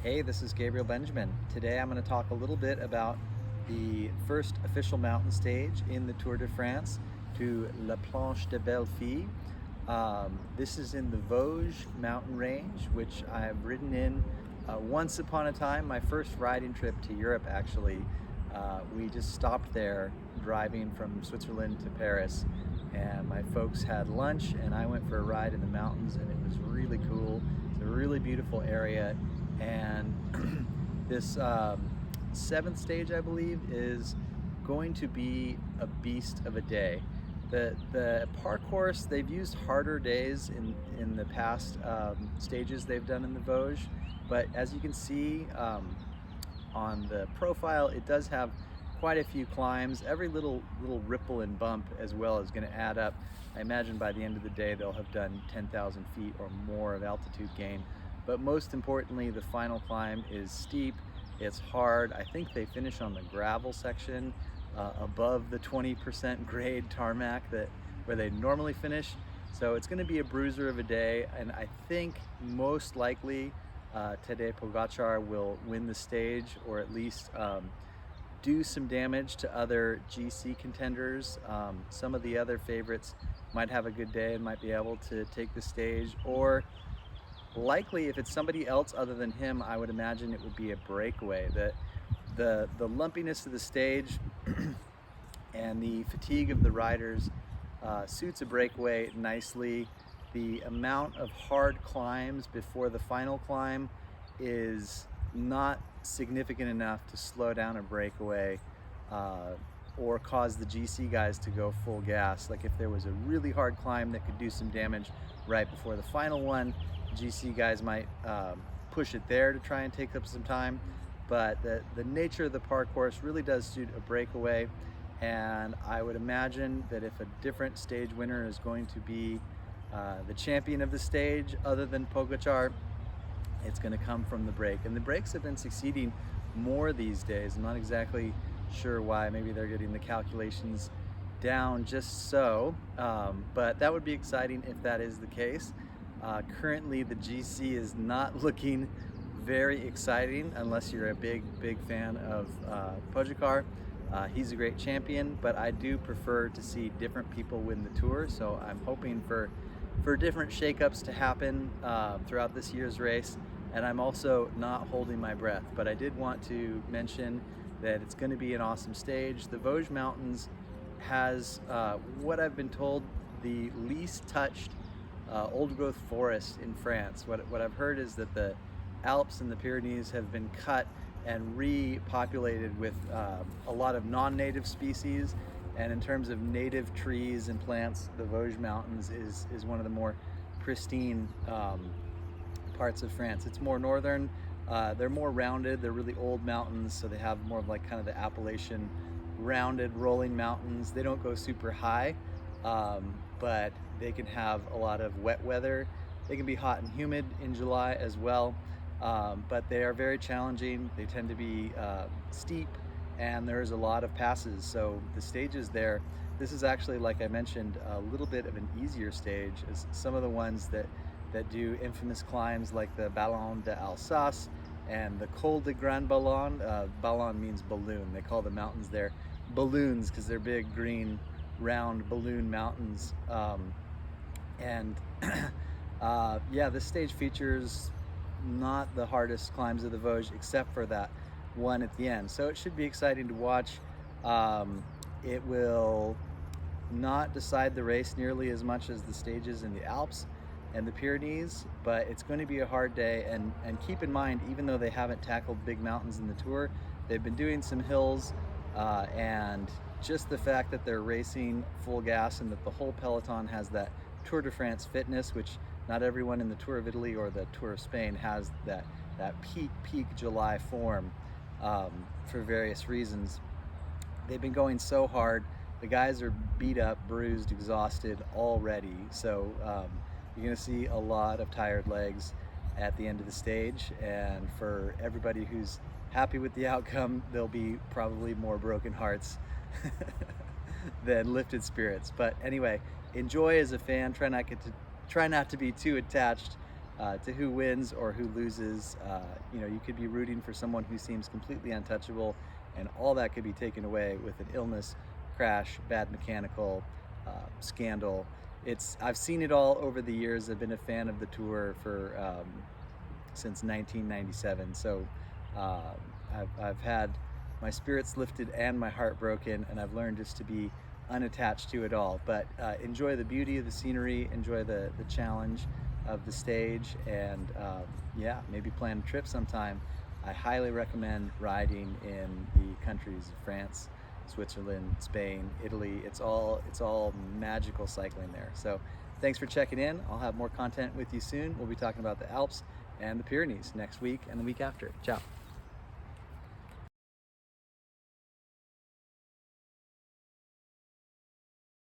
Hey, this is Gabriel Benjamin. Today I'm going to talk a little bit about the first official mountain stage in the Tour de France to La Planche de Belle. This is in the Vosges mountain range, which I've ridden in once upon a time. My first riding trip to Europe, actually. We just stopped there driving from Switzerland to Paris, and my folks had lunch, and I went for a ride in the mountains, and it was really cool. It's a really beautiful area, and this seventh stage, I believe, is going to be a beast of a day. The park course, they've used harder days in the past stages they've done in the Vosges, but as you can see on the profile, it does have quite a few climbs. Every little ripple and bump as well is going to add up. I imagine by the end of the day they'll have done 10,000 feet or more of altitude gain. But most importantly, the final climb is steep, it's hard. I think they finish on the gravel section above the 20% grade tarmac where they normally finish. So it's going to be a bruiser of a day, and I think most likely Tadej Pogacar will win the stage, or at least do some damage to other GC contenders. Some of the other favorites might have a good day and might be able to take the stage, or likely if it's somebody else other than him, I would imagine it would be a breakaway. The lumpiness of the stage and the fatigue of the riders suits a breakaway nicely. The amount of hard climbs before the final climb is not significant enough to slow down a breakaway or cause the GC guys to go full gas. Like if there was a really hard climb that could do some damage right before the final one, GC guys might push it there to try and take up some time. But the nature of the park course really does suit a breakaway, and I would imagine that if a different stage winner is going to be the champion of the stage other than Pogacar, it's going to come from the break. And the breaks have been succeeding more these days. I'm not exactly sure why. Maybe they're getting the calculations down just so, but that would be exciting if that is the case. Currently the GC is not looking very exciting unless you're a big fan of Pogacar. He's a great champion, but I do prefer to see different people win the Tour, so I'm hoping for different shakeups to happen throughout this year's race, and I'm also not holding my breath. But I did want to mention that it's going to be an awesome stage. The Vosges Mountains has what I've been told, the least touched old growth forest in France. What I've heard is that the Alps and the Pyrenees have been cut and repopulated with a lot of non-native species. And in terms of native trees and plants, the Vosges Mountains is one of the more pristine parts of France. It's more northern, they're more rounded, they're really old mountains, so they have more of like kind of the Appalachian rounded rolling mountains. They don't go super high, but they can have a lot of wet weather. They can be hot and humid in July as well, but they are very challenging. They tend to be steep, and there's a lot of passes. So the stages there, this is actually, like I mentioned, a little bit of an easier stage as some of the ones that do infamous climbs like the Ballon d'Alsace and the Col de Grand Ballon. Ballon means balloon. They call the mountains there balloons because they're big green round balloon mountains. Yeah, this stage features not the hardest climbs of the Vosges except for that one at the end, so it should be exciting to watch. It will not decide the race nearly as much as the stages in the Alps and the Pyrenees, but it's going to be a hard day. And keep in mind, even though they haven't tackled big mountains in the Tour, they've been doing some hills, and just the fact that they're racing full gas and that the whole peloton has that Tour de France fitness, which not everyone in the Tour of Italy or the Tour of Spain has, that peak July form, for various reasons. They've been going so hard. The guys are beat up, bruised, exhausted already. So you're going to see a lot of tired legs at the end of the stage. And for everybody who's happy with the outcome, there'll be probably more broken hearts than lifted spirits. But anyway, enjoy as a fan. Try not to be too attached to who wins or who loses. You know, you could be rooting for someone who seems completely untouchable, and all that could be taken away with an illness, crash, bad mechanical, scandal. I've seen it all over the years. I've been a fan of the tour for since 1997. So I've had my spirits lifted and my heart broken, and I've learned just to be unattached to it all. But enjoy the beauty of the scenery, enjoy the challenge of the stage, and yeah, maybe plan a trip sometime. I highly recommend riding in the countries of France, Switzerland, Spain, Italy. It's all magical cycling there. So thanks for checking in. I'll have more content with you soon. We'll be talking about the Alps and the Pyrenees next week and the week after. Ciao.